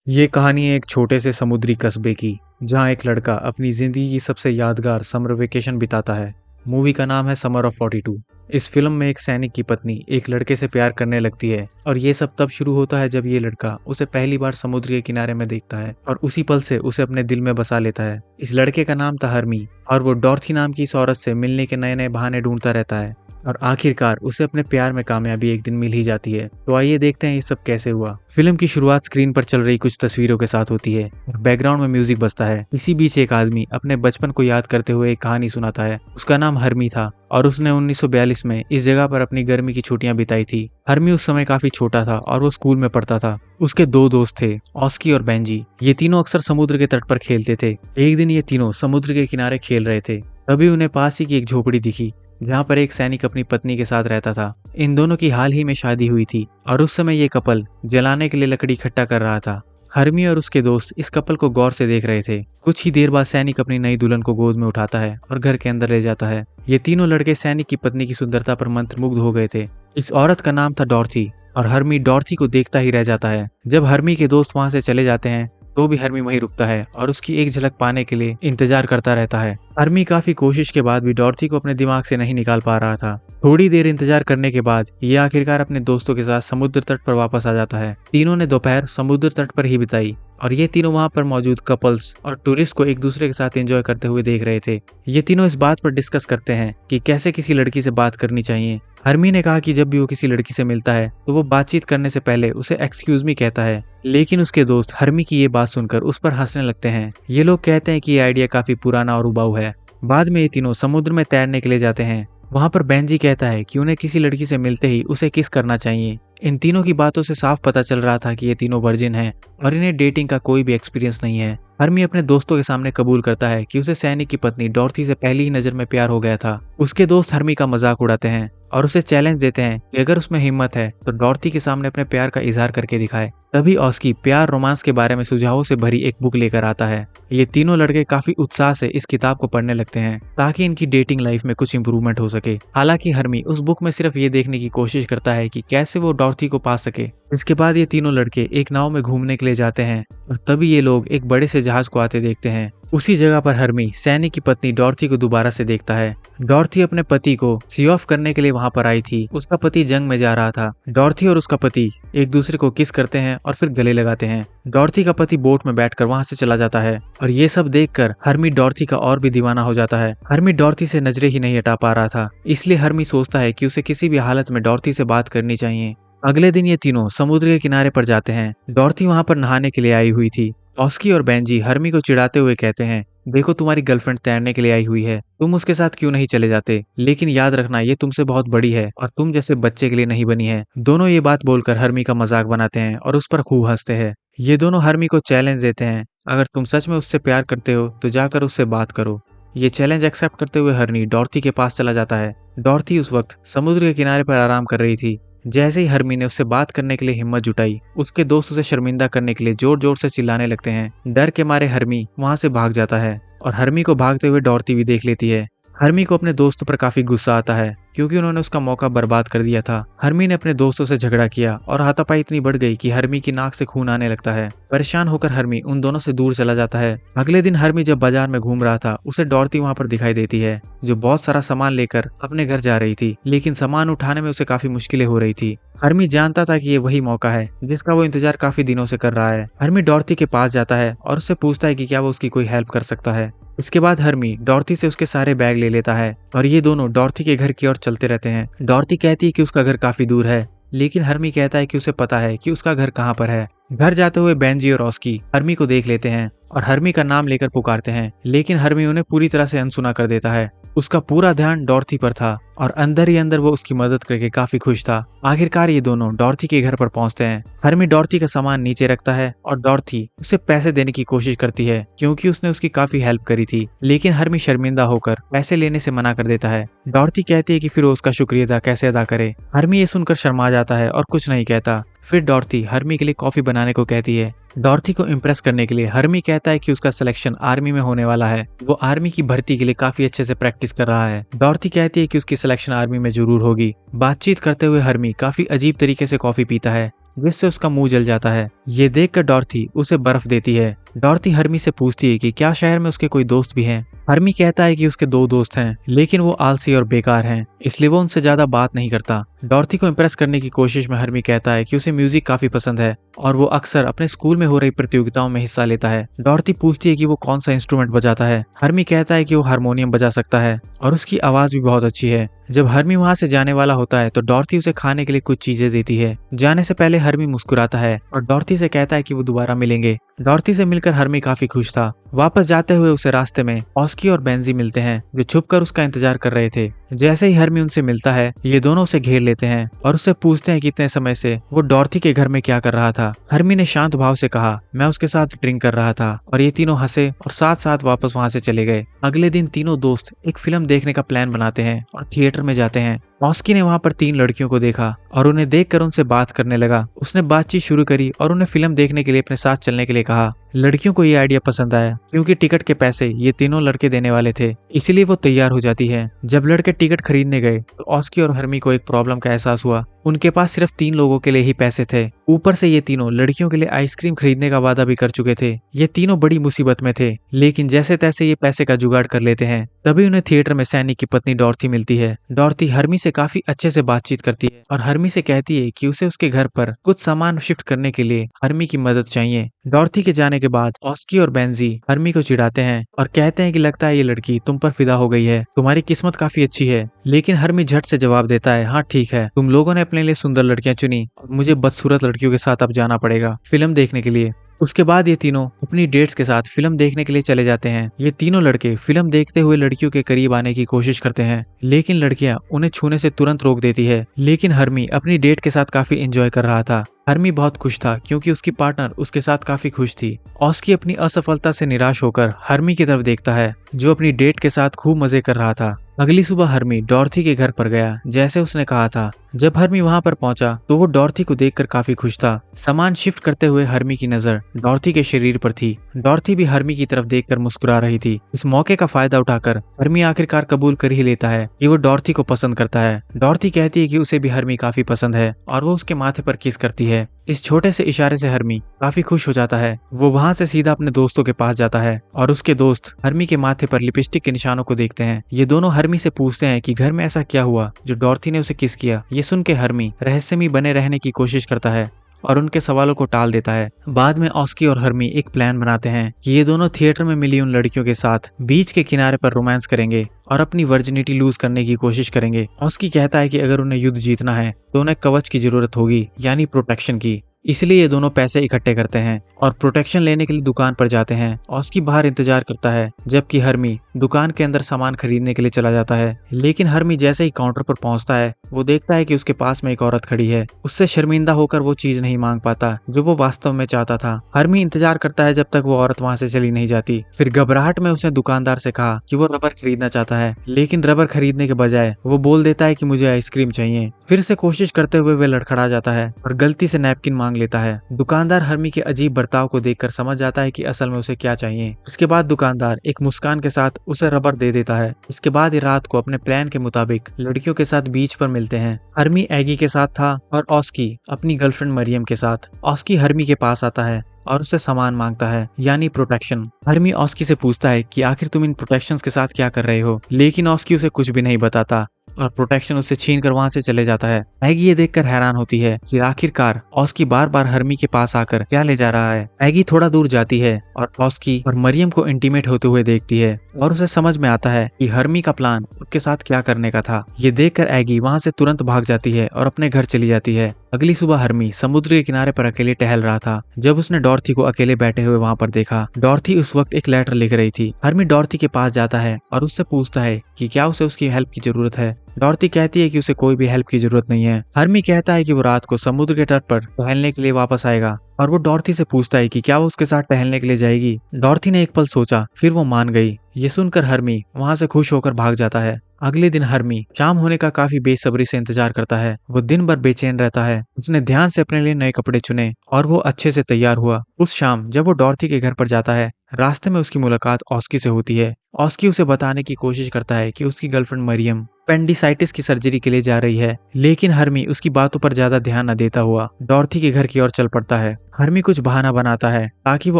ये कहानी है एक छोटे से समुद्री कस्बे की, जहाँ एक लड़का अपनी जिंदगी की सबसे यादगार समर वेकेशन बिताता है। मूवी का नाम है समर ऑफ 42। इस फिल्म में एक सैनिक की पत्नी एक लड़के से प्यार करने लगती है और ये सब तब शुरू होता है जब ये लड़का उसे पहली बार समुद्र के किनारे में देखता है और उसी पल से उसे अपने दिल में बसा लेता है। इस लड़के का नाम था हर्मी और वो डॉर्थी नाम की इस औरत से मिलने के नए नए बहाने ढूंढता रहता है और आखिरकार उसे अपने प्यार में कामयाबी एक दिन मिल ही जाती है। तो आइए देखते हैं ये सब कैसे हुआ। फिल्म की शुरुआत स्क्रीन पर चल रही कुछ तस्वीरों के साथ होती है और बैकग्राउंड में म्यूजिक बजता है। इसी बीच एक आदमी अपने बचपन को याद करते हुए एक कहानी सुनाता है। उसका नाम हर्मी था और उसने 1942 में इस जगह पर अपनी गर्मी की छुट्टियां बिताई थी। हर्मी उस समय काफी छोटा था और वो स्कूल में पढ़ता था। उसके दो दोस्त थे, ऑस्की और बेंजी। ये तीनों अक्सर समुद्र के तट पर खेलते थे। एक दिन ये तीनों समुद्र के किनारे खेल रहे थे, तभी उन्हें पास ही की एक झोपड़ी दिखी जहाँ पर एक सैनिक अपनी पत्नी के साथ रहता था। इन दोनों की हाल ही में शादी हुई थी और उस समय ये कपल जलाने के लिए लकड़ी इकट्ठा कर रहा था। हर्मी और उसके दोस्त इस कपल को गौर से देख रहे थे। कुछ ही देर बाद सैनिक अपनी नई दुल्हन को गोद में उठाता है और घर के अंदर ले जाता है। ये तीनों लड़के सैनिक की पत्नी की सुंदरता पर मंत्रमुग्ध हो गए थे। इस औरत का नाम था डॉर्थी और हर्मी डॉर्थी को देखता ही रह जाता है। जब हर्मी के दोस्त वहां से चले जाते हैं तो भी हर्मी वहीं रुकता है और उसकी एक झलक पाने के लिए इंतजार करता रहता है। हर्मी काफी कोशिश के बाद भी डॉर्थी को अपने दिमाग से नहीं निकाल पा रहा था। थोड़ी देर इंतजार करने के बाद ये आखिरकार अपने दोस्तों के साथ समुद्र तट पर वापस आ जाता है। तीनों ने दोपहर समुद्र तट पर ही बिताई और ये तीनों वहां पर मौजूद कपल्स और टूरिस्ट को एक दूसरे के साथ एंजॉय करते हुए देख रहे थे। ये तीनों इस बात पर डिस्कस करते हैं कि कैसे किसी लड़की से बात करनी चाहिए। हर्मी ने कहा कि जब भी वो किसी लड़की से मिलता है तो वो बातचीत करने से पहले उसे एक्सक्यूज मी कहता है, लेकिन उसके दोस्त हर्मी की ये बात सुनकर उस पर हंसने लगते हैं। ये लोग कहते हैं कि ये आइडिया काफी पुराना और उबाऊ है। बाद में ये तीनों समुद्र में तैरने के लिए जाते हैं। वहां पर बेंजी कहता है कि उन्हें किसी लड़की से मिलते ही उसे किस करना चाहिए। इन तीनों की बातों से साफ पता चल रहा था कि ये तीनों वर्जिन हैं और इन्हें डेटिंग का कोई भी एक्सपीरियंस नहीं है। हर्मी अपने दोस्तों के सामने कबूल करता है कि उसे सैनिक की पत्नी डॉर्थी से पहली ही नजर में प्यार हो गया था। उसके दोस्त हर्मी का मजाक उड़ाते हैं और उसे चैलेंज देते हैं कि अगर उसमें हिम्मत है तो डॉर्थी के सामने अपने प्यार का इजहार करके दिखाए। तभी ऑस्की प्यार रोमांस के बारे में सुझावों से भरी एक बुक लेकर आता है। ये तीनों लड़के काफी उत्साह से इस किताब को पढ़ने लगते हैं ताकि इनकी डेटिंग लाइफ में कुछ इंप्रूवमेंट हो सके। हालांकि हर्मी उस बुक में सिर्फ ये देखने की कोशिश करता है कि कैसे वो डॉर्थी को पा सके। इसके बाद ये तीनों लड़के एक नाव में घूमने के लिए जाते हैं और तभी ये लोग एक बड़े से जहाज को आते देखते हैं। उसी जगह पर हर्मी सैनिक की पत्नी डॉर्थी को दोबारा से देखता है। डॉर्थी अपने पति को सी ऑफ करने के लिए वहां पर आई थी। उसका पति जंग में जा रहा था। डॉर्थी और उसका पति एक दूसरे को किस करते हैं और फिर गले लगाते हैं। डॉर्थी का पति बोट में बैठकर वहां से चला जाता है और ये सब देखकर हर्मी डॉर्थी का और भी दीवाना हो जाता है। हर्मी डॉर्थी से नजरें ही नहीं हटा पा रहा था, इसलिए हर्मी सोचता है कि उसे किसी भी हालत में डॉर्थी से बात करनी चाहिए। अगले दिन ये तीनों समुद्र के किनारे पर जाते हैं। डॉर्थी वहां पर नहाने के लिए आई हुई थी। ऑस्की और बेंजी हर्मी को चिढ़ाते हुए कहते हैं, देखो तुम्हारी गर्लफ्रेंड तैरने के लिए आई हुई है, तुम उसके साथ क्यों नहीं चले जाते? लेकिन याद रखना ये तुमसे बहुत बड़ी है और तुम जैसे बच्चे के लिए नहीं बनी है। दोनों ये बात बोलकर हर्मी का मजाक बनाते हैं और उस पर खूब हंसते हैं। ये दोनों हर्मी को चैलेंज देते हैं, अगर तुम सच में उससे प्यार करते हो तो जाकर उससे बात करो। ये चैलेंज एक्सेप्ट करते हुए हर्मी डॉर्थी के पास चला जाता है। डॉर्थी उस वक्त समुद्र के किनारे पर आराम कर रही थी। जैसे ही हर्मी ने उससे बात करने के लिए हिम्मत जुटाई, उसके दोस्त उसे शर्मिंदा करने के लिए जोर जोर से चिल्लाने लगते हैं। डर के मारे हर्मी वहां से भाग जाता है और हर्मी को भागते हुए डॉर्थी भी देख लेती है। हर्मी को अपने दोस्तों पर काफी गुस्सा आता है क्योंकि उन्होंने उसका मौका बर्बाद कर दिया था। हर्मी ने अपने दोस्तों से झगड़ा किया और हाथापाई इतनी बढ़ गई कि हर्मी की नाक से खून आने लगता है। परेशान होकर हर्मी उन दोनों से दूर चला जाता है। अगले दिन हर्मी जब बाजार में घूम रहा था, उसे डॉर्थी वहां पर दिखाई देती है जो बहुत सारा सामान लेकर अपने घर जा रही थी, लेकिन सामान उठाने में उसे काफी मुश्किलें हो रही थी। हर्मी जानता था कि ये वही मौका है जिसका वो इंतजार काफी दिनों से कर रहा है। हर्मी डॉर्थी के पास जाता है और उससे पूछता है कि क्या वो उसकी कोई हेल्प कर सकता है। इसके बाद हर्मी डॉर्थी से उसके सारे बैग ले लेता है और ये दोनों डॉर्थी के घर की ओर चलते रहते हैं। डॉर्थी कहती है कि उसका घर काफी दूर है, लेकिन हर्मी कहता है कि उसे पता है कि उसका घर कहाँ पर है। घर जाते हुए बेंजी और ऑस्की हर्मी को देख लेते हैं और हर्मी का नाम लेकर पुकारते हैं, लेकिन हर्मी उन्हें पूरी तरह से अनसुना कर देता है। उसका पूरा ध्यान डॉर्थी पर था और अंदर ही अंदर वो उसकी मदद करके काफी खुश था। आखिरकार ये दोनों डॉर्थी के घर पर पहुंचते हैं। हर्मी डॉर्थी का सामान नीचे रखता है और डॉर्थी उसे पैसे देने की कोशिश करती है क्योंकि उसने उसकी काफी हेल्प करी थी, लेकिन हर्मी शर्मिंदा होकर पैसे लेने से मना कर देता है। डॉर्थी कहती है कि फिर वो उसका शुक्रिया कैसे अदा करे। हर्मी ये सुनकर शर्मा जाता है और कुछ नहीं कहता। फिर डॉर्थी हर्मी के लिए कॉफी बनाने को कहती है। डॉर्थी को इम्प्रेस करने के लिए हर्मी कहता है कि उसका सिलेक्शन आर्मी में होने वाला है, वो आर्मी की भर्ती के लिए काफी अच्छे से प्रैक्टिस कर रहा है। डॉर्थी कहती है कि उसकी सिलेक्शन आर्मी में जरूर होगी। बातचीत करते हुए हर्मी काफी अजीब तरीके से कॉफी पीता है। जिससे उसका मुंह जल जाता है। ये देखकर डॉर्थी उसे बर्फ देती है। डॉर्थी हर्मी से पूछती है कि क्या शहर में उसके कोई दोस्त भी हैं। हर्मी कहता है कि उसके 2 दोस्त हैं, लेकिन वो आलसी और बेकार हैं, इसलिए वो उनसे ज्यादा बात नहीं करता। डॉर्थी को इम्प्रेस करने की कोशिश में हर्मी कहता है कि उसे म्यूजिक काफी पसंद है और वो अक्सर अपने स्कूल में हो रही प्रतियोगिताओं में हिस्सा लेता है। डॉर्थी पूछती है कि वो कौन सा इंस्ट्रूमेंट बजाता है। हर्मी कहता है कि वो हारमोनियम बजा सकता है और उसकी आवाज भी बहुत अच्छी है। जब हर्मी वहां से जाने वाला होता है तो डॉर्थी उसे खाने के लिए कुछ चीजें देती है। जाने से पहले हर्मी मुस्कुराता है और डॉर्थी से कहता है कि वो दोबारा मिलेंगे। डॉर्थी से मिलकर हर्मी काफी खुश था। वापस जाते हुए उसे रास्ते में ऑस्की और बेंजी मिलते हैं, जो छुपकर उसका इंतजार कर रहे थे। जैसे ही हर्मी उनसे मिलता है, ये दोनों उसे घेर लेते हैं और उससे पूछते हैं कि इतने समय से वो डॉर्थी के घर में क्या कर रहा था। हर्मी ने शांत भाव से कहा, मैं उसके साथ ड्रिंक कर रहा था, और ये तीनों हंसे और साथ साथ वापस वहां से चले गए। अगले दिन तीनों दोस्त एक फिल्म देखने का प्लान बनाते हैं और थिएटर में जाते हैं। ऑस्की ने वहां पर 3 लड़कियों को देखा और उन्हें देखकर उनसे बात करने लगा। उसने बातचीत शुरू करी और उन्हें फिल्म देखने के लिए अपने साथ चलने के लिए कहा। लड़कियों को ये आइडिया पसंद आया क्योंकि टिकट के पैसे ये तीनों लड़के देने वाले थे, इसीलिए वो तैयार हो जाती है। जब लड़के टिकट खरीदने गए तो ऑस्की और हर्मी को एक प्रॉब्लम का एहसास हुआ। उनके पास सिर्फ 3 लोगों के लिए ही पैसे थे। ऊपर से ये तीनों लड़कियों के लिए आइसक्रीम खरीदने का वादा भी कर चुके थे। ये तीनों बड़ी मुसीबत में थे, लेकिन जैसे तैसे ये पैसे का जुगाड़ कर लेते हैं। तभी उन्हें थिएटर में सैनिक की पत्नी डॉर्थी मिलती है। डॉर्थी हर्मी से काफी अच्छे से बातचीत करती है और हर्मी से कहती है कि उसे उसके घर पर कुछ सामान शिफ्ट करने के लिए हर्मी की मदद चाहिए। डॉर्थी के जाने के बाद ऑस्की और बेंजी हर्मी को चिढ़ाते हैं और कहते हैं कि लगता है ये लड़की तुम पर फिदा हो गई है, तुम्हारी किस्मत काफी अच्छी है। लेकिन हर्मी झट से जवाब देता है, हाँ ठीक है, तुम लोगों ने अपने लिए सुंदर लड़कियां चुनी और मुझे बदसूरत लड़कियों के साथ अब जाना पड़ेगा फिल्म देखने के लिए। उसके बाद ये तीनों अपनी डेट्स के साथ फिल्म देखने के लिए चले जाते हैं। ये तीनों लड़के फिल्म देखते हुए लड़कियों के करीब आने की कोशिश करते हैं, लेकिन लड़कियां उन्हें छूने से तुरंत रोक देती है। लेकिन हर्मी अपनी डेट के साथ काफी एंजॉय कर रहा था। हर्मी बहुत खुश था क्योंकि उसकी पार्टनर उसके साथ काफी खुश थी। ऑस्की अपनी असफलता से निराश होकर हर्मी की तरफ देखता है, जो अपनी डेट के साथ खूब मजे कर रहा था। अगली सुबह हर्मी डॉर्थी के घर पर गया, जैसे उसने कहा था। जब हर्मी वहां पर पहुंचा तो वो डॉर्थी को देखकर काफी खुश था। सामान शिफ्ट करते हुए हर्मी की नजर डॉर्थी के शरीर पर थी। डॉर्थी भी हर्मी की तरफ देखकर मुस्कुरा रही थी। इस मौके का फायदा उठाकर हर्मी आखिरकार कबूल कर ही लेता है कि वो डॉर्थी को पसंद करता है। डॉर्थी कहती है कि उसे भी हर्मी काफी पसंद है और वो उसके माथे पर किस करती है। इस छोटे से इशारे से हर्मी काफी खुश हो जाता है। वो वहां से सीधा अपने दोस्तों के पास जाता है और उसके दोस्त हर्मी के माथे पर लिपस्टिक के निशानों को देखते हैं। ये दोनों हर्मी से पूछते हैं कि घर में ऐसा क्या हुआ जो डॉर्थी ने उसे किस किया। ये सुन के हर्मी रहस्यमयी बने रहने की कोशिश करता है और उनके सवालों को टाल देता है। बाद में ऑस्की और हर्मी एक प्लान बनाते हैं कि ये दोनों थिएटर में मिली उन लड़कियों के साथ बीच के किनारे पर रोमांस करेंगे और अपनी वर्जिनिटी लूज करने की कोशिश करेंगे। ऑस्की कहता है कि अगर उन्हें युद्ध जीतना है तो उन्हें कवच की जरूरत होगी, यानी प्रोटेक्शन की। इसलिए ये दोनों पैसे इकट्ठे करते हैं और प्रोटेक्शन लेने के लिए दुकान पर जाते हैं। ऑस्की बाहर इंतजार करता है, जबकि हर्मी दुकान के अंदर सामान खरीदने के लिए चला जाता है। लेकिन हर्मी जैसे ही काउंटर पर पहुंचता है, वो देखता है कि उसके पास में एक औरत खड़ी है। उससे शर्मिंदा होकर वो चीज नहीं मांग पाता जो वो वास्तव में चाहता था। हर्मी इंतजार करता है जब तक वो औरत वहां से चली नहीं जाती। फिर घबराहट में उसने दुकानदार से कहा कि वो रबर खरीदना चाहता है, लेकिन रबर खरीदने के बजाय वो बोल देता है कि मुझे आइसक्रीम चाहिए। फिर से कोशिश करते हुए वे लड़खड़ा जाता है और गलती से नैपकिन मांग लेता है। दुकानदार हर्मी के अजीब बर्ताव को देखकर समझ जाता है कि असल में उसे क्या चाहिए। इसके बाद दुकानदार एक मुस्कान के साथ उसे रबर दे देता है। इसके बाद ये रात को अपने प्लान के मुताबिक लड़कियों के साथ बीच पर मिलते हैं। हर्मी एगी के साथ था और ऑस्की अपनी गर्लफ्रेंड मरियम के साथ। ऑस्की हर्मी के पास आता है और उससे सामान मांगता है, यानी प्रोटेक्शन। हर्मी ऑस्की से पूछता है कि आखिर तुम इन प्रोटेक्शंस के साथ क्या कर रहे हो, लेकिन ऑस्की उसे कुछ भी नहीं बताता और प्रोटेक्शन उससे छीन कर वहां से चले जाता है। एगी ये देखकर हैरान होती है कि आखिरकार ऑस्की बार बार हर्मी के पास आकर क्या ले जा रहा है। एगी थोड़ा दूर जाती है और ऑस्की और मरियम को इंटीमेट होते हुए देखती है और उसे समझ में आता है कि हर्मी का प्लान उसके साथ क्या करने का था। ये देखकर एगी वहां से तुरंत भाग जाती है और अपने घर चली जाती है। अगली सुबह हर्मी समुद्र के किनारे पर अकेले टहल रहा था जब उसने डॉर्थी को अकेले बैठे हुए वहां पर देखा। डॉर्थी उस वक्त एक लेटर लिख रही थी। हर्मी डॉर्थी के पास जाता है और उससे पूछता है कि क्या उसे उसकी हेल्प की जरूरत है। डॉर्थी कहती है कि उसे कोई भी हेल्प की जरूरत नहीं है। हर्मी कहता है कि वो रात को समुद्र के तट पर टहलने के लिए वापस आएगा और वो डॉर्थी से पूछता है कि क्या वो उसके साथ टहलने के लिए जाएगी। डॉर्थी ने एक पल सोचा, फिर वो मान गई। ये सुनकर हर्मी वहां से खुश होकर भाग जाता है। अगले दिन हर्मी शाम होने का काफी बेसब्री से इंतजार करता है। वो दिन भर बेचैन रहता है। उसने ध्यान से अपने लिए नए कपड़े चुने और वो अच्छे से तैयार हुआ। उस शाम जब वो डॉर्थी के घर पर जाता है, रास्ते में उसकी मुलाकात ऑस्की से होती है। ऑस्की उसे बताने की कोशिश करता है कि उसकी गर्लफ्रेंड मरियम पेंडिसाइटिस की सर्जरी के लिए जा रही है, लेकिन हर्मी उसकी बातों पर ज्यादा ध्यान न देता हुआ डॉर्थी के घर की ओर चल पड़ता है। हर्मी कुछ बहाना बनाता है ताकि वो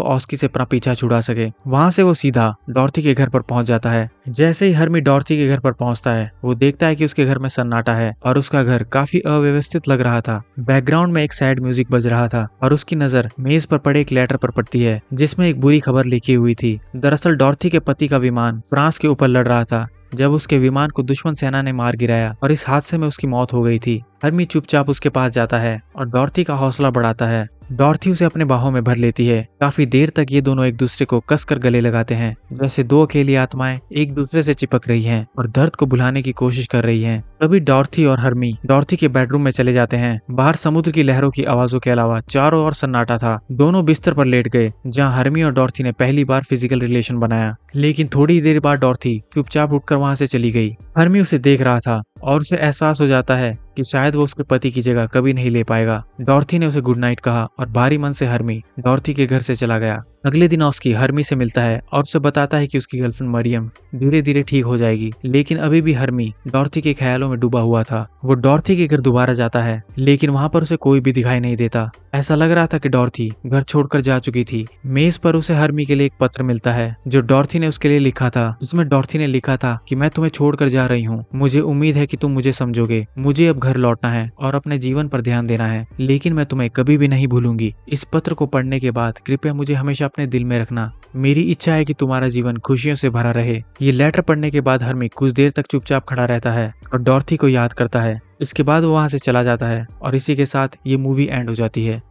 ऑस्की से अपना पीछा छुड़ा सके। वहां से वो सीधा डॉर्थी के घर पर पहुंच जाता है। जैसे ही हर्मी डॉर्थी के घर पर पहुंचता है, वो देखता है कि उसके घर में सन्नाटा है और उसका घर काफी अव्यवस्थित लग रहा था। बैकग्राउंड में एक सैड म्यूजिक बज रहा था और उसकी नजर मेज पर पड़े एक लेटर पर पड़ती है जिसमें एक बुरी खबर लिखी हुई थी। दरअसल डॉर्थी के पति का विमान फ्रांस के ऊपर लड़ रहा था जब उसके विमान को दुश्मन सेना ने मार गिराया और इस हादसे में उसकी मौत हो गई थी। हर्मी चुपचाप उसके पास जाता है और डॉर्थी का हौसला बढ़ाता है। डॉर्थी उसे अपने बाहों में भर लेती है। काफी देर तक ये दोनों एक दूसरे को कसकर गले लगाते हैं, जैसे दो अकेली आत्माएं एक दूसरे से चिपक रही हैं और दर्द को भुलाने की कोशिश कर रही हैं। तभी डॉर्थी और हर्मी डॉर्थी के बेडरूम में चले जाते हैं। बाहर समुद्र की लहरों की आवाजों के अलावा चारों ओर सन्नाटा था। दोनों बिस्तर पर लेट गए, जहाँ हर्मी और डॉर्थी ने पहली बार फिजिकल रिलेशन बनाया। लेकिन थोड़ी देर बाद डॉर्थी चुपचाप उठकर वहां से चली गई। हर्मी उसे देख रहा था और उसे एहसास हो जाता है कि शायद वो उसके पति की जगह कभी नहीं ले पाएगा। डॉर्थी ने उसे गुड नाइट कहा और भारी मन से हर्मी डॉर्थी के घर से चला गया। अगले दिन ऑस्की हर्मी से मिलता है और उसे बताता है कि उसकी गर्लफ्रेंड मरियम धीरे धीरे ठीक हो जाएगी, लेकिन अभी भी हर्मी डॉर्थी के ख्यालों में डूबा हुआ था। वो डॉर्थी के घर दोबारा जाता है, लेकिन वहां पर उसे कोई भी दिखाई नहीं देता। ऐसा लग रहा था कि डॉर्थी घर छोड़कर जा चुकी थी। मेज पर उसे हर्मी के लिए एक पत्र मिलता है जो डॉर्थी ने उसके लिए लिखा था। जिसमें डॉर्थी ने लिखा था कि मैं तुम्हें छोड़कर जा रही हूँ, मुझे उम्मीद है कि तुम मुझे समझोगे। मुझे अब घर लौटना है और अपने जीवन पर ध्यान देना है, लेकिन मैं तुम्हें कभी भी नहीं भूलूंगी। इस पत्र को पढ़ने के बाद कृपया मुझे हमेशा अपने दिल में रखना। मेरी इच्छा है कि तुम्हारा जीवन खुशियों से भरा रहे। ये लेटर पढ़ने के बाद हर्मी कुछ देर तक चुपचाप खड़ा रहता है और डॉर्थी को याद करता है। इसके बाद वो वहां से चला जाता है और इसी के साथ ये मूवी एंड हो जाती है।